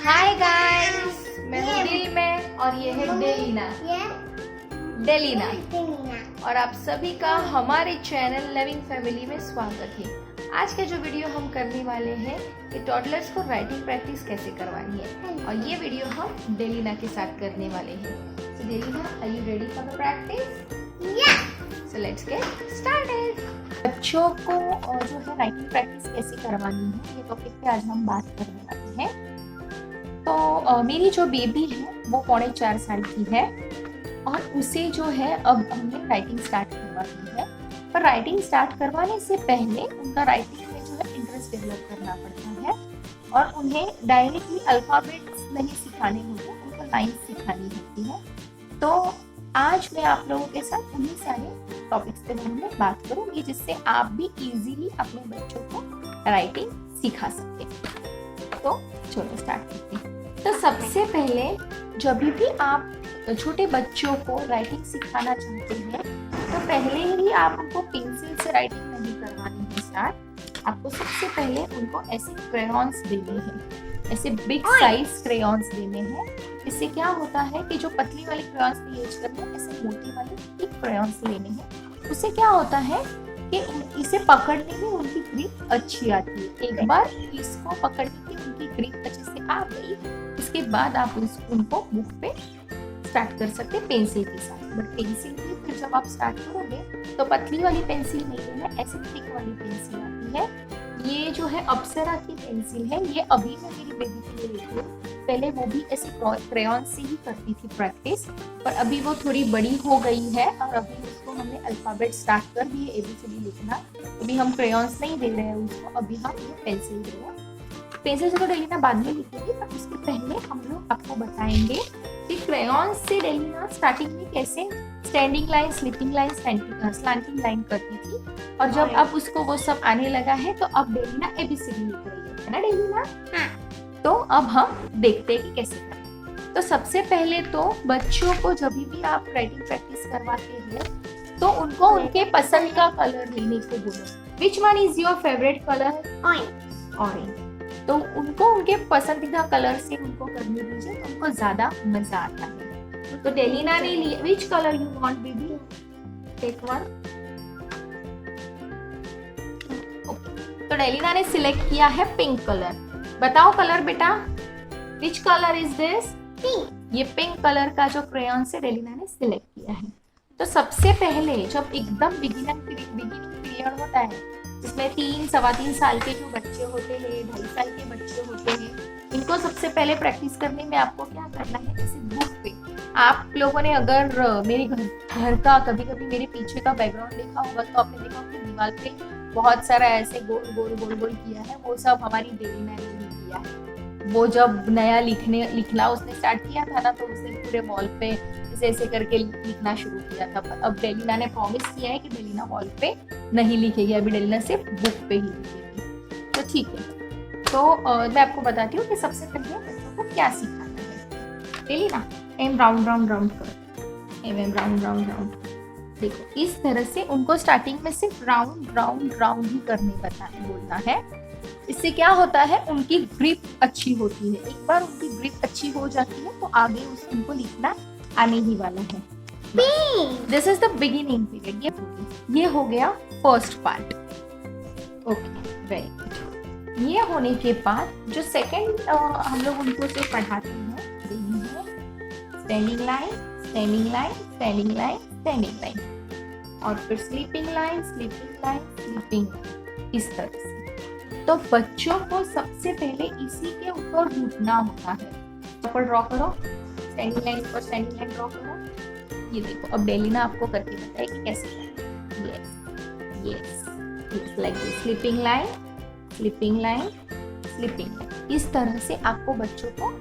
Hi guys, मैं हूँ दिल में और ये है डेलीना। डेलीना और आप सभी का हमारे चैनल लविंग फैमिली में स्वागत है। आज का जो वीडियो हम करने वाले हैं कि टॉडलर्स को राइटिंग प्रैक्टिस कैसे करवानी है और ये वीडियो हम डेलीना के साथ करने वाले हैं। So Delina, are you ready for the practice? So let's get started. बच्चों को जो है राइटिंग प्रैक्टिस कैसे करवानी है, ये टॉपिक पे आज हम बात करने वाले हैं। तो मेरी जो बेबी है वो 3.25 साल की है और उसे जो है अब हमने राइटिंग स्टार्ट करवानी है। पर राइटिंग स्टार्ट करवाने से पहले उनका राइटिंग में जो है इंटरेस्ट डेवलप करना पड़ता है और उन्हें डायरेक्टली अल्फाबेट्स नहीं सिखाने होते, उनको लाइन्स सिखानी होती है। तो आज मैं आप लोगों के साथ उन्हीं सारे टॉपिक्स के बारे में बात करूंगी जिससे आप भी इजीली अपने बच्चों को राइटिंग सिखा सकते हैं। तो चलो स्टार्ट करते हैं। तो सबसे पहले जब भी आप छोटे बच्चों को राइटिंग सिखाना चाहते हैं तो पहले ही आप उनको पेंसिल से राइटिंग नहीं करवानी है स्टार्ट। आपको सबसे पहले उनको ऐसे क्रेयॉन्स देने हैं, ऐसे बिग साइज क्रेयॉन्स देने हैं। इससे क्या होता है कि जो पतली वाले क्रेयॉन्स भी यूज करते हैं, ऐसे मोटे वाले थिक क्रेयॉन्स लेने हैं। उससे क्या होता है कि इसे पकड़ने में उनकी ग्रिप अच्छी आती है। एक बार इसको पकड़ने की उनकी ग्रिप अच्छे से आ गई, उसके बाद आप उनको बुक पे स्टार्ट कर सकते हैं पेंसिल के साथ। बट पेंसिल भी फिर जब आप स्टार्ट करोगे तो पतली वाली पेंसिल नहीं लेना, ऐसे थिक वाली पेंसिल आती है। ये जो है अप्सरा की पेंसिल है, ये अभी मैं मेरी बेबी के लिए लेती हूँ। पहले वो भी ऐसे क्रेयॉन से ही करती थी प्रैक्टिस, पर अभी वो थोड़ी बड़ी हो गई है और अभी उसको हमने अल्फाबेट स्टार्ट कर दिए, ABCD लिखना। अभी हम क्रेयॉन्स नहीं दे रहे हैं उसको, अभी हम ये पेंसिल दे रहे हैं। पेंसिल से तो डेलीना बाद में लिखेगी, पर उसके पहले हम लोग आपको बताएंगे कि क्रेयॉन्स से डेलीना स्टार्टिंग में कैसे standing line, sleeping line, slanting line करती थी और जब अब उसको वो सब आने लगा है तो अब डेलीना ABCD लिख रही है ना डेलीना? हाँ। तो अब हम देखते हैं कि कैसे करना। तो सबसे पहले तो बच्चों को जब भी आप राइटिंग प्रैक्टिस करवाते हैं तो उनको उनके पसंद का कलर लेने को बोलो। Which one is your favourite colour? Orange. तो उनको उनके पसंदीदा कलर से उनको करने दीजिए, तो उनको ज्यादा मजा आता है। तो डेलीना ने लिया, which colour you want baby? Take one. तो डेलीना ने सिलेक्ट किया है पिंक कलर। बताओ कलर बेटा, which colour is this? Pink. ये पिंक कलर का जो क्रेयॉन से डेलीना ने सिलेक्ट किया है। तो सबसे पहले जब एकदम बिगिनिंग पीरियड होता है जिसमें 3-3.25 साल के जो बच्चे होते हैं, 2.5 साल के बच्चे होते हैं, इनको सबसे पहले प्रैक्टिस करने में आपको क्या करना है, जैसे बुक पे आप लोगों ने अगर मेरे घर का कभी मेरे पीछे का बैकग्राउंड देखा होगा तो आपने देखा होगा कि दीवार पे बहुत सारा ऐसे गोल गोल किया है, वो सब हमारी डेलीना ने ही किया है। वो जब नया लिखना उसने स्टार्ट किया था ना, तो उसने पूरे वॉल पे ऐसे करके लिखना शुरू किया था। अब डेलीना ने प्रॉमिस किया है कि डेलीना वॉल पे नहीं लिखेगी, अभी डेलीना सिर्फ बुक पे ही लिखेगी। तो ठीक है, तो मैं आपको बताती हूँ कि सबसे पहले बच्चों को क्या सिखाना है। डेलीना एम राउंड राउंड राउंड कर, एम राउंड राउंड राउंड। देखो इस तरह से उनको स्टार्टिंग में सिर्फ राउंड राउंड राउंड ही करने बोलना है। इससे क्या होता है, उनकी ग्रिप अच्छी होती है। एक बार उनकी ग्रिप अच्छी हो जाती है तो आगे उनको लिखना आने ही वाला है। This is the beginning period. ये हो गया first part. Okay, very good. ये होने के बाद जो सेकंड हम लोग उनको से पढ़ाते हैं, standing line, standing line, standing line, standing line, और फिर sleeping line, sleeping line, sleeping line, इस तरह से। तो बच्चों को सबसे पहले इसी के ऊपर रुकना होता है। ऊपर ड्रॉ करो, स्टैंडिंग लाइन पर स्टैंडिंग लाइन ड्रॉ करो। ये देखो, अब डेलीना आपको करके बताए कि कैसे करना है। Yes, like this, sleeping line, sleeping line, sleeping line. इस तरह से आपको बच्चों को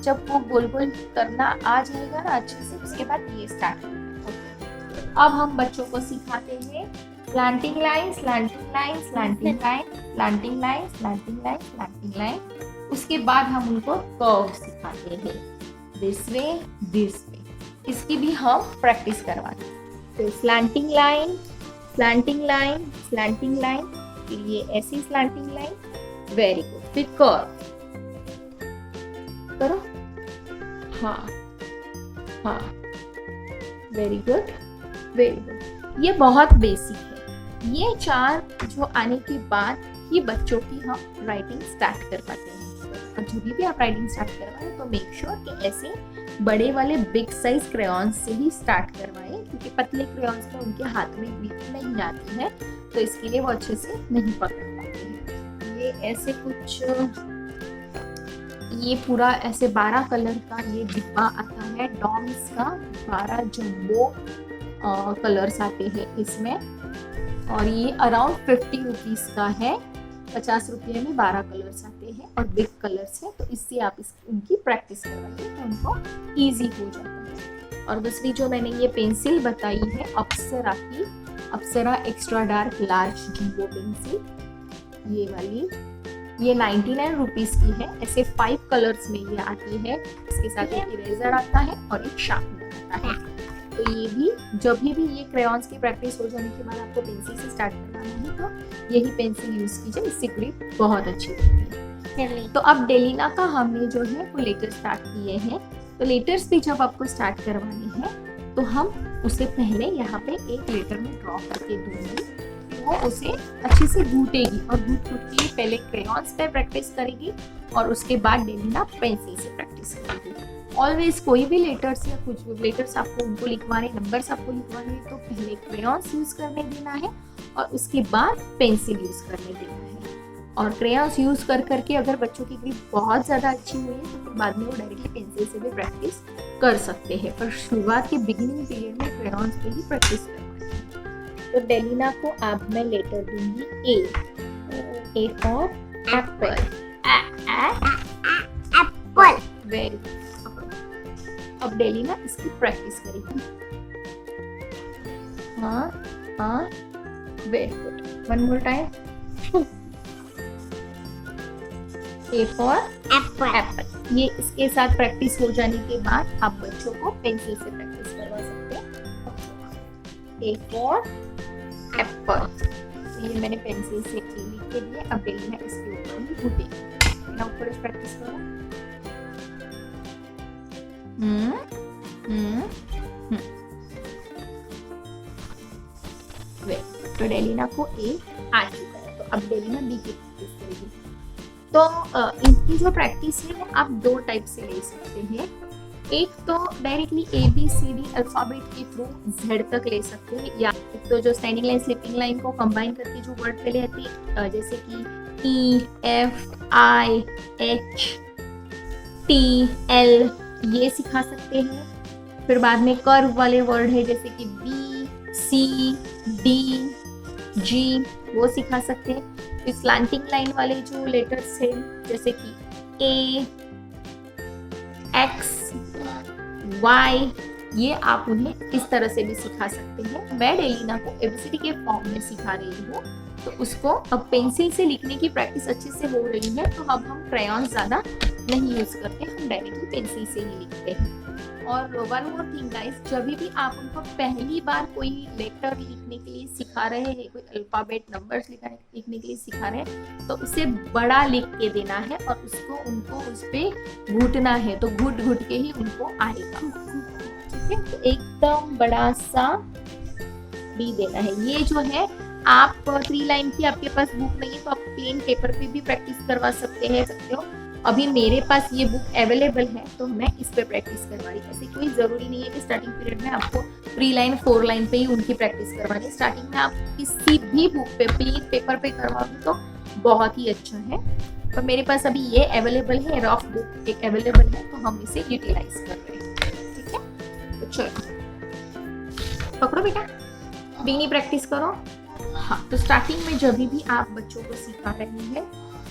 जब वो गोल गोल करना आ जाएगा ना अच्छे से, उसके बाद ये स्टार्ट करना। अब हम बच्चों को सिखाते हैं slanting line, slanting line, slanting line, slanting line, slanting line, slanting line. उसके बाद हम उनको कर्व सिखाते हैं, दिस वे, दिस वे। इसकी भी हम प्रैक्टिस करवाते हैं। तो slanting line, slanting line, slanting line, फिर ये ऐसी स्लैंटिंग लाइन, वेरी गुड। फिर कर्व, करो। हाँ हाँ, वेरी गुड वेरी गुड। ये बहुत बेसिक है। ये 4 जो आने के बाद ही बच्चों की हम राइटिंग स्टार्ट कर पाते हैं। और जब भी आप राइटिंग स्टार्ट करवाएं तो मेक श्योर कि ऐसे बड़े वाले बिग साइज क्रेयॉन्स से ही स्टार्ट करवाएं, क्योंकि पतले क्रेयॉन्स में उनके हाथ में ग्रिप नहीं आती है, तो इसके लिए वो अच्छे से नहीं पकड़ पाते हैं। ये ऐसे कुछ, ये पूरा ऐसे 12 कलर का ये डिब्बा आता है डॉम्स का। 12 जंबो कलर्स आते हैं इसमें, और ये अराउंड 50 रुपीज का है। 50 रुपये में 12 कलर्स आते हैं और बिग कलर्स है, तो इससे आप उनकी प्रैक्टिस करवाइए तो उनको ईजी हो जाता है। और दूसरी जो मैंने ये पेंसिल बताई है अप्सरा की, Apsara extra dark large jumbo pencil, ये वाली, ये 99 रुपीज की है। ऐसे 5 कलर्स में ये आती है। इसके साथ एक इरेजर आता है और एक शार्पनर आता है। तो ये भी जब भी ये क्रेयॉन्स की प्रैक्टिस हो जाने के बाद आपको पेंसिल से स्टार्ट करना है तो यही पेंसिल यूज कीजिए, इससे ग्रिप बहुत अच्छी होती है। तो अब डेलिना का हमने जो है वो लेटर स्टार्ट किए हैं। तो लेटर्स भी जब आपको स्टार्ट करवाने हैं तो हम उससे पहले यहाँ पे एक लेटर में ड्रॉ करके दूंगी। वो उसे अच्छे से घूटेगी और घूट के पहले क्रेयॉन्स पे प्रैक्टिस करेगी और उसके बाद डेलिना पेंसिल से प्रैक्टिस करेगी। ऑलवेज कोई भी लेटर्स या कुछ भी लेटर्स आपको उनको लिखवाने, नंबर्स आपको लिखवाने तो पहले क्रेयॉन्स यूज करने देना है और उसके बाद पेंसिल यूज करने देना है। और क्रेयॉन्स यूज कर करके अगर बच्चों की ग्रिप बहुत ज्यादा अच्छी हुई है तो बाद में वो डायरेक्टली पेंसिल से भी प्रैक्टिस कर सकते हैं, पर शुरुआत के बिगिनिंग पीरियड में क्रेयॉन्स पे ही प्रैक्टिस करवाएं। तो डेलिना को अब मैं लेटर दूंगी A for Apple. Apple, very good. अब डेलिना इसकी प्रैक्टिस करेगी। हाँ हाँ, very good. One more time. A for Apple. Apple, ये इसके साथ प्रैक्टिस हो जाने के बाद आप बच्चों को पेंसिल से प्रैक्टिस करवा सकते हैं। ए फॉर एप्पल, ये मैंने पेंसिल से लिख के दिया। अब डेलिना इसके ऊपर ही घूटेगी। ना ऊपर इस प्रैक्टिस करो। तो डेलिना को ए आ चुका है, तो अब डेलिना बी की प्रैक्टिस करेगी। तो इनकी जो प्रैक्टिस है वो आप 2 टाइप से ले सकते हैं। एक तो डायरेक्टली ABCD अल्फाबेट के थ्रू Z तक ले सकते हैं, या तो जो स्टैंडिंग लाइन स्लिपिंग लाइन को कंबाइन करके जो वर्ड पहले आती है जैसे कि EFIHTL ये सिखा सकते हैं। फिर बाद में कर्व वाले वर्ड है जैसे कि BCDG वो सिखा सकते हैं। फिर स्लैंटिंग लाइन वाले जो लेटर्स हैं जैसे कि AXY ये आप उन्हें इस तरह से भी सिखा सकते हैं। मैं डेलिना को ABCD के फॉर्म में सिखा रही हूँ, तो उसको अब पेंसिल से लिखने की प्रैक्टिस अच्छे से हो रही है, तो अब हम क्रेयॉन ज्यादा नहीं यूज करते, हम डायरेक्टली पेंसिल से ही लिखते हैं। और वन मोर थिंग गाइस, जब भी आप उनको पहली बार कोई लेटर लिखने के लिए सिखा रहे हैं, कोई अल्फाबेट नंबर्स लिखने के लिए सिखा रहे हैं, तो उसे बड़ा लिख के देना है और उसको उनको उस पे घुटना है, तो घुट घुट के ही उनको आएगा। ठीक है, तो एकदम बड़ा सा बी देना है। ये जो है आप 3 लाइन की आपके पास बुक नहीं है तो आप प्लेन पेपर पे भी प्रैक्टिस करवा सकते हो। अभी मेरे पास ये बुक अवेलेबल है तो मैं इस पे प्रैक्टिस करवा रही हूँ। ऐसी कोई जरूरी नहीं है कि स्टार्टिंग पीरियड में आपको 3 लाइन 4 लाइन पे ही उनकी प्रैक्टिस करवानी है। स्टार्टिंग में आप किसी भी बुक पे प्लेन पेपर पे करवाओगे तो बहुत ही अच्छा है। पर मेरे पास अभी ये अवेलेबल है, रफ बुक एक अवेलेबल है, तो हम इसे यूटिलाइज कर रहे हैं। ठीक है, तो चलो पकड़ो बेटा, बीनी प्रैक्टिस करो। हाँ, तो स्टार्टिंग में जब भी आप बच्चों को सिखा रहे हैं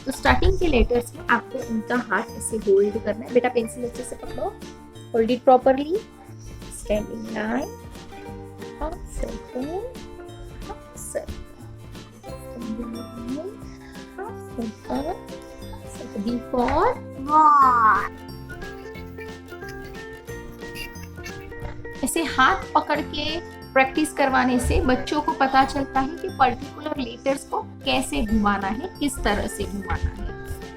तो स्टार्टिंग के लेटर्स में आपको उनका हाथ ऐसे होल्ड करना है। बेटा पेंसिल अच्छे से पकड़ो, hold it properly, standing line, circle, B for ball। ऐसे हाथ पकड़ के प्रैक्टिस करवाने से बच्चों को पता चलता है कि पर्टिकुलर लेटर्स को कैसे घुमाना है, किस तरह से घुमाना है।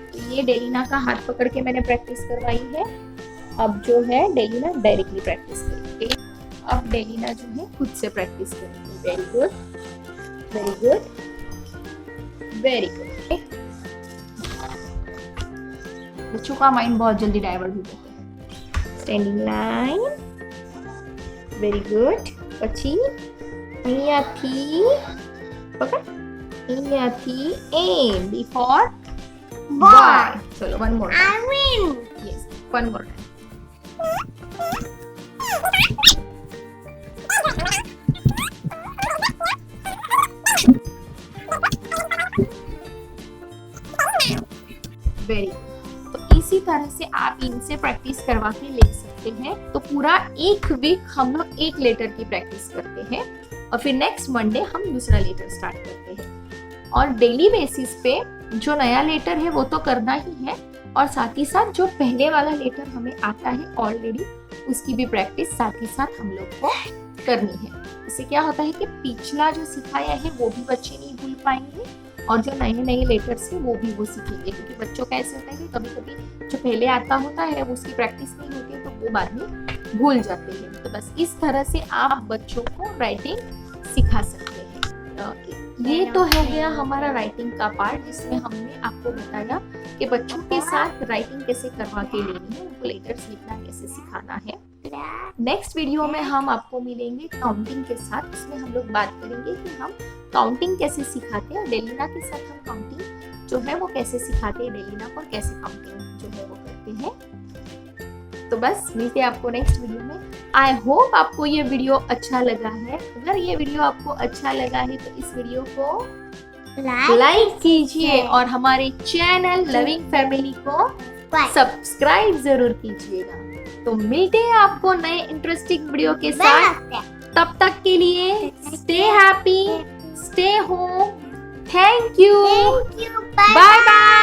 तो ये डेलिना का हाथ पकड़ के मैंने प्रैक्टिस करवाई है। अब जो है डेलिना डायरेक्टली प्रैक्टिस करेगी। अब डेलिना जो है खुद से प्रैक्टिस करेगी। Very good, very good, very good. बच्चों का माइंड बहुत जल्दी डाइवर्ट हो जाता है। Standing line, very good. પછી અહીંયાથી પકડ, અહીંયાથી aim, B for boy. ચલો one more time. I win. Yes, one more time. Very good. तो इसी तरह से आप इनसे प्रैक्टिस करवा के ले सकते हैं। तो पूरा एक वीक हम लोग एक लेटर की प्रैक्टिस करते हैं और फिर नेक्स्ट मंडे हम दूसरा लेटर स्टार्ट करते हैं। और डेली बेसिस पे जो नया लेटर है वो तो करना ही है और साथ ही साथ जो पहले वाला लेटर हमें आता है ऑलरेडी उसकी भी प्रैक्टिस साथ ही साथ हम लोग को करनी है। इससे क्या होता है कि पिछला जो सिखाया है वो भी बच्चे नहीं भूल पाएंगे और जो नए नए लेटर्स है वो भी वो सीखेंगे। क्योंकि बच्चों का ऐसे होता है कि कभी कभी जो पहले आता होता है वो उसकी प्रैक्टिस नहीं होती है तो वो बाद में भूल जाते हैं। तो बस इस तरह से आप बच्चों को राइटिंग सिखा सकते हैं। ये तो हो गया हमारा राइटिंग का पार्ट जिसमें हमने आपको बताया कि बच्चों के साथ राइटिंग कैसे करवा के लेनी है, उनको लेटर्स लिखना कैसे सिखाना है। नेक्स्ट वीडियो में हम आपको मिलेंगे काउंटिंग के साथ। इसमें हम लोग बात करेंगे कि हम काउंटिंग कैसे सिखाते हैं। डेलिना के साथ हम काउंटिंग जो है वो कैसे सिखाते हैं डेलिना को, कैसे काउंटिंग जो है वो करते हैं। तो बस मिलते हैं आपको नेक्स्ट वीडियो में। आई होप आपको ये वीडियो अच्छा लगा है। अगर ये वीडियो आपको अच्छा लगा है तो इस वीडियो को लाइक कीजिए और हमारे चैनल लविंग फैमिली को सब्सक्राइब जरूर कीजिएगा। तो मिलते हैं आपको नए इंटरेस्टिंग वीडियो के साथ। तब तक के लिए stay happy, stay home. Thank you, bye bye.